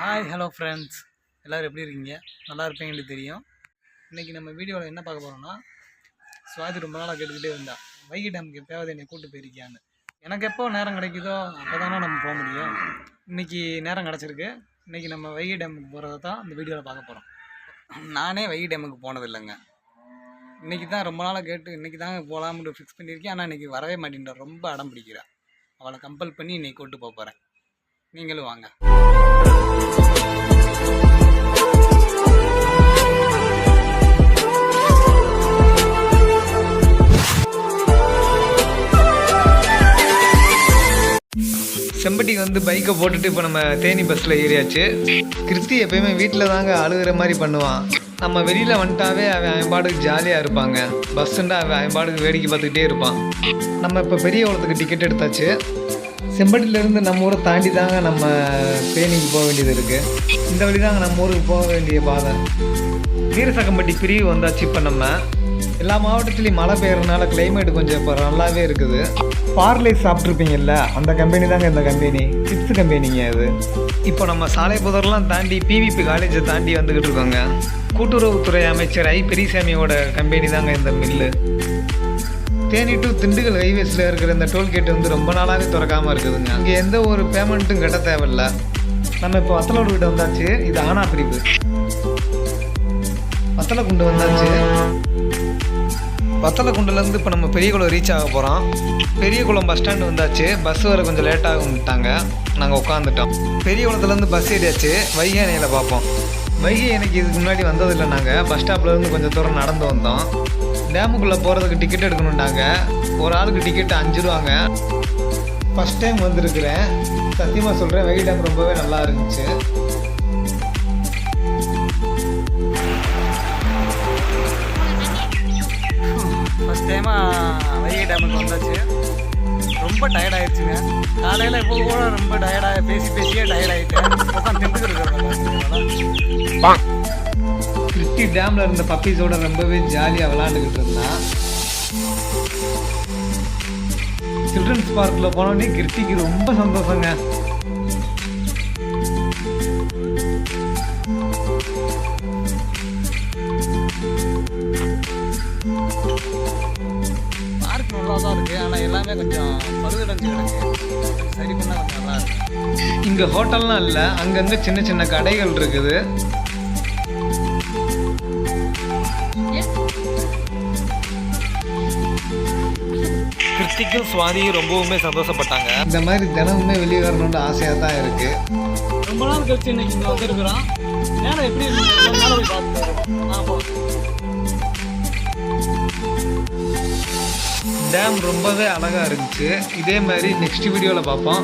Hi hello friends, எல்லோரும் எப்படி இருக்கீங்க? நல்லா இருப்பீங்கன்னு தெரியும். இன்றைக்கி நம்ம வீடியோவில் என்ன பார்க்க போகிறோம்னா, சுவாதி ரொம்ப நாளாக கேட்டுக்கிட்டே இருந்தா வைகை டேமுக்கு எப்போயாவது என்னை கூப்பிட்டு போயிருக்கியான்னு. எனக்கு எப்போ நேரம் கிடைக்குதோ அப்போ தானே நம்ம போக முடியும். இன்றைக்கி நேரம் கிடச்சிருக்கு. இன்றைக்கி நம்ம வைகை டேமுக்கு போகிறத தான் இந்த வீடியோவில் பார்க்க போகிறோம். நானே வைகை டேமுக்கு போனதில்லைங்க. இன்றைக்கி தான் ரொம்ப நாளாக கேட்டு இன்றைக்கி தாங்க போகலாம்னு ஃபிக்ஸ் பண்ணியிருக்கேன். ஆனால் இன்றைக்கி வரவே மாட்டேன், ரொம்ப அடம் பிடிக்கிறேன். அவளை கம்பல் பண்ணி இன்றைக்கி கூப்பிட்டு போக போகிறேன். நீங்களும் வாங்க. செம்பட்டிக்கு வந்து பைக்கை போட்டுட்டு இப்போ நம்ம தேனி பஸ்ஸில் ஏறியாச்சு. கிருத்தி எப்பயுமே வீட்டில் தாங்க அழுகிற மாதிரி பண்ணுவான். நம்ம வெளியில் வந்துட்டாவே அவன் பாடுக்கு ஜாலியாக இருப்பாங்க. பஸ்ஸுண்டா அவன் பாடுக்கு வேடிக்கை பார்த்துக்கிட்டே இருப்பான். நம்ம இப்போ பெரிய குளத்துக்கு டிக்கெட் எடுத்தாச்சு. செம்பட்டிலேருந்து நம்ம ஊரை தாண்டி தாங்க நம்ம தேனிக்கு போக வேண்டியது இருக்குது. இந்த வழி தாங்க நம்ம ஊருக்கு போக வேண்டிய பாதை. வீரசக்கம்பட்டி பிரிவு வந்தாச்சு. இப்போ நம்ம எல்லா மாவட்டத்துலேயும் மழை பெய்யறதுனால கிளைமேட் கொஞ்சம் இப்போ நல்லாவே இருக்குது. பார்லேஸ் சாப்பிட்ருப்பீங்கல்ல, அந்த கம்பெனி தாங்க இந்த கம்பெனி, சிப்ஸ் கம்பெனிங்க அது. இப்போ நம்ம சாலை புதர்லாம் தாண்டி பிவிபி காலேஜை தாண்டி வந்துக்கிட்டு இருக்கோங்க. கூட்டுறவுத்துறை அமைச்சர் பெரியசாமியோட கம்பெனி தாங்க இந்த மில்லு. தேனி டு திண்டுக்கல் ஹைவேஸில் இருக்கிற இந்த டோல்கேட் வந்து ரொம்ப நாளாகவே திறக்காமல் இருக்குதுங்க. அங்கே எந்த ஒரு பேமெண்ட்டும் கட்ட தேவையில்லை. நம்ம இப்போ வத்தலோடு கிட்ட வந்தாச்சு. இது ஆனா பிரிவு. வத்தலை குண்டு வந்தாச்சு. வத்தலை குண்டுலேருந்து இப்போ நம்ம பெரியகுளம் ரீச் ஆக போகிறோம். பெரியகுளம் பஸ் ஸ்டாண்டு வந்தாச்சு. பஸ் வர கொஞ்சம் லேட்டாக வந்துட்டாங்க. நாங்கள் உட்காந்துட்டோம். பெரியகுளத்துலேருந்து பஸ் ஏறியாச்சு. வைகை அணையில் பார்ப்போம். வைகை அணைக்கு இதுக்கு முன்னாடி வந்ததில்லை. நாங்கள் பஸ் ஸ்டாப்லேருந்து கொஞ்சம் தூரம் நடந்து வந்தோம். டேமுக்குள்ளே போகிறதுக்கு டிக்கெட் எடுக்கணுண்டாங்க. ஒரு ஆளுக்கு டிக்கெட் 5 ரூபாங்க. ஃபஸ்ட் டைம் வந்திருக்கிறேன். சத்தியமாக சொல்கிறேன், வைகை டேம் ரொம்பவே நல்லா இருந்துச்சு. ஃபஸ்ட் டைமாக வைகை டேமுக்கு வந்தாச்சு. ரொம்ப டயர்டாகிடுச்சுங்க. காலையில் இப்போ கூட ரொம்ப டயர்டாக பேசியே டயர்டாகிட்டேன். உட்காந்து திண்டுக்கிறேன். கிருத்தி டேமில் இருந்த பப்பீஸோட ரொம்பவே ஜாலியாக விளாண்டுக்கிட்டு இருந்தான். சில்ட்ரன்ஸ் பார்க்கில் போனோடனே கிருத்திக்கு ரொம்ப சந்தோஷங்க. பார்க் நல்லா தான் இருக்குது. ஆனால் எல்லாமே கொஞ்சம் பழுதடைஞ்சு கிடக்கு. சரி பண்ணால் கொஞ்சம் நல்லா இருக்கு. இங்கே ஹோட்டல்லாம் இல்லை, அங்கங்கே சின்ன சின்ன கடைகள் இருக்குது. கிருத்திக்கும் சுவாதியும் ரொம்பவுமே சந்தோஷப்பட்டாங்க. இந்த மாதிரி தினமுமே வெளியே வரணும்னு ஆசையாக தான் இருக்குது. ரொம்ப நாள் கழிச்சு இன்னைக்கு இங்கே வந்துருக்குறோம். நேரம் எப்படி டேம் ரொம்பவே அழகாக இருந்துச்சு. இதே மாதிரி நெக்ஸ்ட் வீடியோவில் பார்ப்போம்.